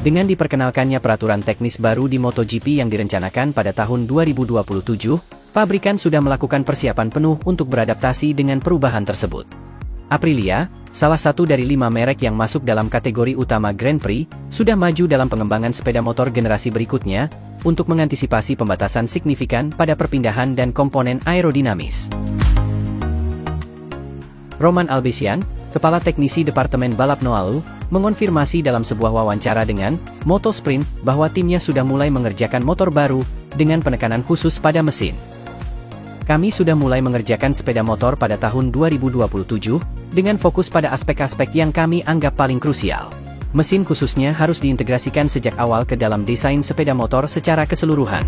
Dengan diperkenalkannya peraturan teknis baru di MotoGP yang direncanakan pada tahun 2027, pabrikan sudah melakukan persiapan penuh untuk beradaptasi dengan perubahan tersebut. Aprilia, salah satu dari 5 merek yang masuk dalam kategori utama Grand Prix, sudah maju dalam pengembangan sepeda motor generasi berikutnya, untuk mengantisipasi pembatasan signifikan pada perpindahan dan komponen aerodinamis. Roman Albesian, Kepala Teknisi Departemen Balap Noalu, mengonfirmasi dalam sebuah wawancara dengan Motosprint bahwa timnya sudah mulai mengerjakan motor baru dengan penekanan khusus pada mesin. Kami sudah mulai mengerjakan sepeda motor pada tahun 2027 dengan fokus pada aspek-aspek yang kami anggap paling krusial. Mesin khususnya harus diintegrasikan sejak awal ke dalam desain sepeda motor secara keseluruhan.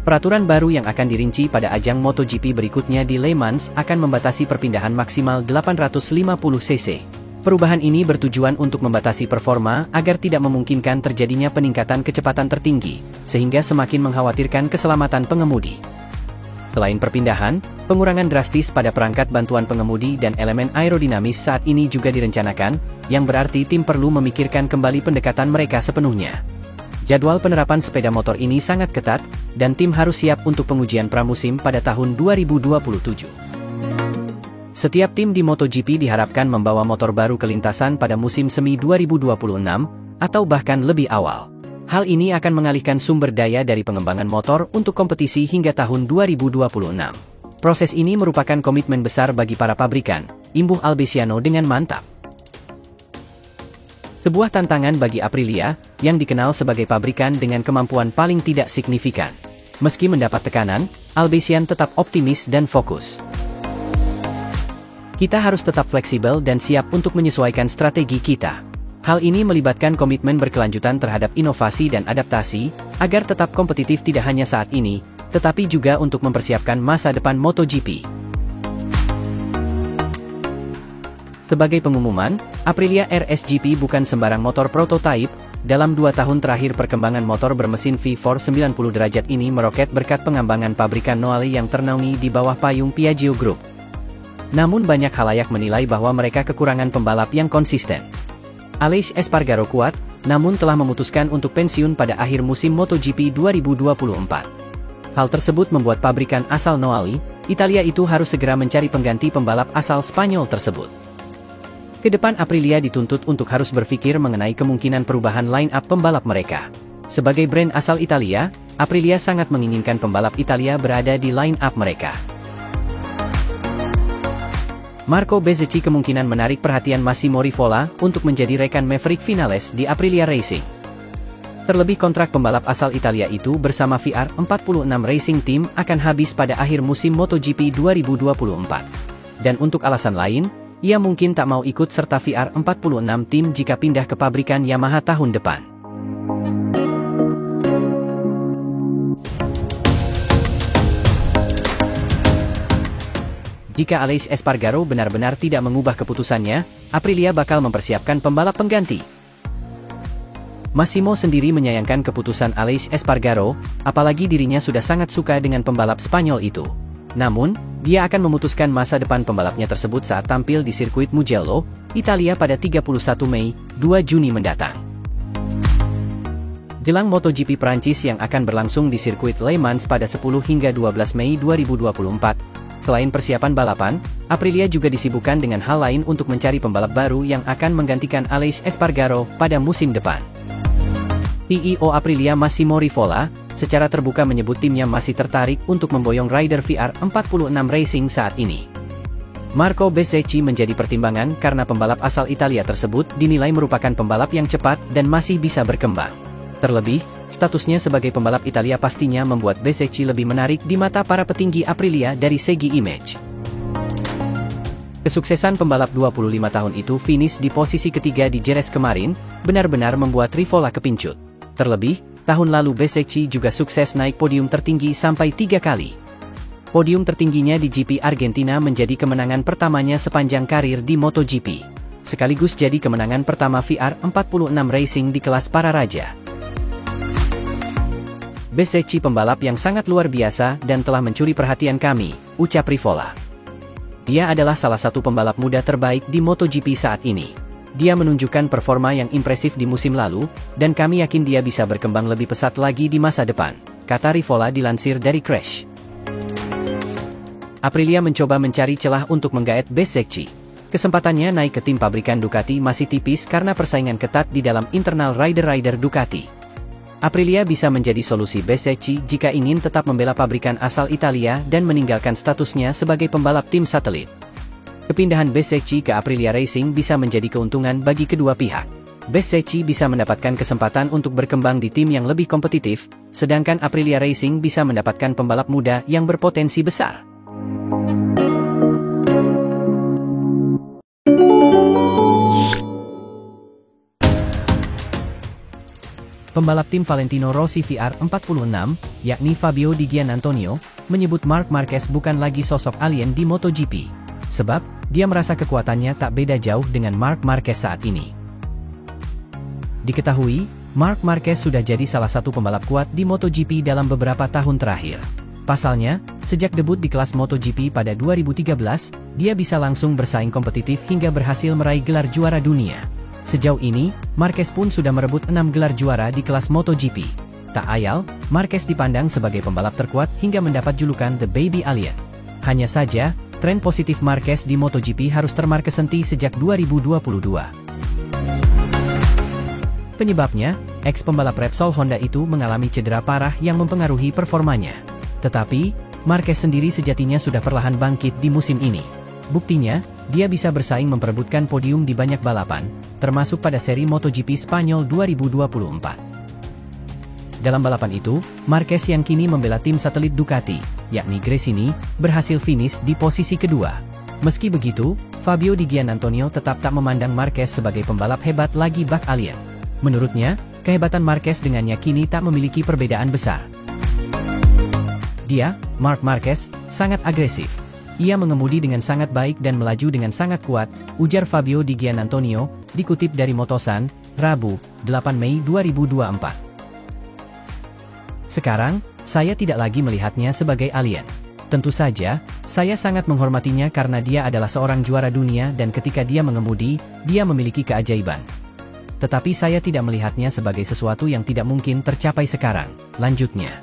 Peraturan baru yang akan dirinci pada ajang MotoGP berikutnya di Le Mans akan membatasi perpindahan maksimal 850 cc. Perubahan ini bertujuan untuk membatasi performa agar tidak memungkinkan terjadinya peningkatan kecepatan tertinggi, sehingga semakin mengkhawatirkan keselamatan pengemudi. Selain perpindahan, pengurangan drastis pada perangkat bantuan pengemudi dan elemen aerodinamis saat ini juga direncanakan, yang berarti tim perlu memikirkan kembali pendekatan mereka sepenuhnya. Jadwal penerapan sepeda motor ini sangat ketat, dan tim harus siap untuk pengujian pramusim pada tahun 2027. Setiap tim di MotoGP diharapkan membawa motor baru ke lintasan pada musim semi 2026, atau bahkan lebih awal. Hal ini akan mengalihkan sumber daya dari pengembangan motor untuk kompetisi hingga tahun 2026. Proses ini merupakan komitmen besar bagi para pabrikan, imbuh Albesiano dengan mantap. Sebuah tantangan bagi Aprilia, yang dikenal sebagai pabrikan dengan kemampuan paling tidak signifikan. Meski mendapat tekanan, Albesian tetap optimis dan fokus. Kita harus tetap fleksibel dan siap untuk menyesuaikan strategi kita. Hal ini melibatkan komitmen berkelanjutan terhadap inovasi dan adaptasi, agar tetap kompetitif tidak hanya saat ini, tetapi juga untuk mempersiapkan masa depan MotoGP. Sebagai pengumuman, Aprilia RSGP bukan sembarang motor prototipe. Dalam 2 tahun terakhir perkembangan motor bermesin V4 90 derajat ini meroket berkat pengembangan pabrikan Noale yang ternaungi di bawah payung Piaggio Group. Namun banyak khalayak menilai bahwa mereka kekurangan pembalap yang konsisten. Aleix Espargaro kuat, namun telah memutuskan untuk pensiun pada akhir musim MotoGP 2024. Hal tersebut membuat pabrikan asal Noale, Italia itu harus segera mencari pengganti pembalap asal Spanyol tersebut. Kedepan Aprilia dituntut untuk harus berpikir mengenai kemungkinan perubahan line-up pembalap mereka. Sebagai brand asal Italia, Aprilia sangat menginginkan pembalap Italia berada di line-up mereka. Marco Bezzecchi kemungkinan menarik perhatian Massimo Rivola untuk menjadi rekan Maverick Vinales di Aprilia Racing. Terlebih kontrak pembalap asal Italia itu bersama VR46 Racing Team akan habis pada akhir musim MotoGP 2024. Dan untuk alasan lain, ia mungkin tak mau ikut serta VR46 Team jika pindah ke pabrikan Yamaha tahun depan. Jika Aleix Espargaro benar-benar tidak mengubah keputusannya, Aprilia bakal mempersiapkan pembalap pengganti. Massimo sendiri menyayangkan keputusan Aleix Espargaro, apalagi dirinya sudah sangat suka dengan pembalap Spanyol itu. Namun, dia akan memutuskan masa depan pembalapnya tersebut saat tampil di sirkuit Mugello, Italia pada 31 Mei, 2 Juni mendatang. Jelang MotoGP Prancis yang akan berlangsung di sirkuit Le Mans pada 10 hingga 12 Mei 2024, selain persiapan balapan, Aprilia juga disibukkan dengan hal lain untuk mencari pembalap baru yang akan menggantikan Aleix Espargaro pada musim depan. CEO Aprilia Massimo Rivola, secara terbuka menyebut timnya masih tertarik untuk memboyong rider VR46 Racing saat ini. Marco Bezzecchi menjadi pertimbangan karena pembalap asal Italia tersebut dinilai merupakan pembalap yang cepat dan masih bisa berkembang. Terlebih, statusnya sebagai pembalap Italia pastinya membuat Bezzecchi lebih menarik di mata para petinggi Aprilia dari segi image. Kesuksesan pembalap 25 tahun itu finish di posisi ketiga di Jerez kemarin, benar-benar membuat Rivola kepincut. Terlebih, tahun lalu Bezzecchi juga sukses naik podium tertinggi sampai 3 kali. Podium tertingginya di GP Argentina menjadi kemenangan pertamanya sepanjang karir di MotoGP. Sekaligus jadi kemenangan pertama VR46 Racing di kelas para raja. Bezzecchi pembalap yang sangat luar biasa dan telah mencuri perhatian kami, ucap Rivola. Dia adalah salah satu pembalap muda terbaik di MotoGP saat ini. dia menunjukkan performa yang impresif di musim lalu, dan kami yakin dia bisa berkembang lebih pesat lagi di masa depan, kata Rivola dilansir dari Crash. Aprilia mencoba mencari celah untuk menggaet Bezzecchi. Kesempatannya naik ke tim pabrikan Ducati masih tipis karena persaingan ketat di dalam internal rider-rider Ducati. Aprilia bisa menjadi solusi Bezzecchi jika ingin tetap membela pabrikan asal Italia dan meninggalkan statusnya sebagai pembalap tim satelit. Kepindahan Bezzecchi ke Aprilia Racing bisa menjadi keuntungan bagi kedua pihak. Bezzecchi bisa mendapatkan kesempatan untuk berkembang di tim yang lebih kompetitif, sedangkan Aprilia Racing bisa mendapatkan pembalap muda yang berpotensi besar. Pembalap tim Valentino Rossi VR46, yakni Fabio Di Giannantonio, menyebut Marc Marquez bukan lagi sosok alien di MotoGP. Sebab, dia merasa kekuatannya tak beda jauh dengan Marc Marquez saat ini. Diketahui, Marc Marquez sudah jadi salah satu pembalap kuat di MotoGP dalam beberapa tahun terakhir. Pasalnya, sejak debut di kelas MotoGP pada 2013, dia bisa langsung bersaing kompetitif hingga berhasil meraih gelar juara dunia. Sejauh ini, Marquez pun sudah merebut 6 gelar juara di kelas MotoGP. Tak ayal, Marquez dipandang sebagai pembalap terkuat hingga mendapat julukan The Baby Alien. Hanya saja, tren positif Marquez di MotoGP harus termarkesenti sejak 2022. Penyebabnya, ex-pembalap Repsol Honda itu mengalami cedera parah yang mempengaruhi performanya. Tetapi, Marquez sendiri sejatinya sudah perlahan bangkit di musim ini. Buktinya, dia bisa bersaing memperebutkan podium di banyak balapan, termasuk pada seri MotoGP Spanyol 2024. Dalam balapan itu, Marquez yang kini membela tim satelit Ducati, yakni Gresini, berhasil finish di posisi kedua. Meski begitu, Fabio Di Giannantonio tetap tak memandang Marquez sebagai pembalap hebat lagi bak alien. Menurutnya, kehebatan Marquez dengannya kini tak memiliki perbedaan besar. Dia, Marc Marquez, sangat agresif. Ia mengemudi dengan sangat baik dan melaju dengan sangat kuat, ujar Fabio Di Giannantonio, dikutip dari Motosan, Rabu, 8 Mei 2024. Sekarang, saya tidak lagi melihatnya sebagai alien. Tentu saja, saya sangat menghormatinya karena dia adalah seorang juara dunia dan ketika dia mengemudi, dia memiliki keajaiban. Tetapi saya tidak melihatnya sebagai sesuatu yang tidak mungkin tercapai sekarang, lanjutnya.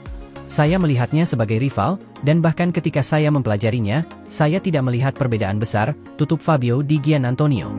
Saya melihatnya sebagai rival, dan bahkan ketika saya mempelajarinya, saya tidak melihat perbedaan besar, tutup Fabio Di Giannantonio.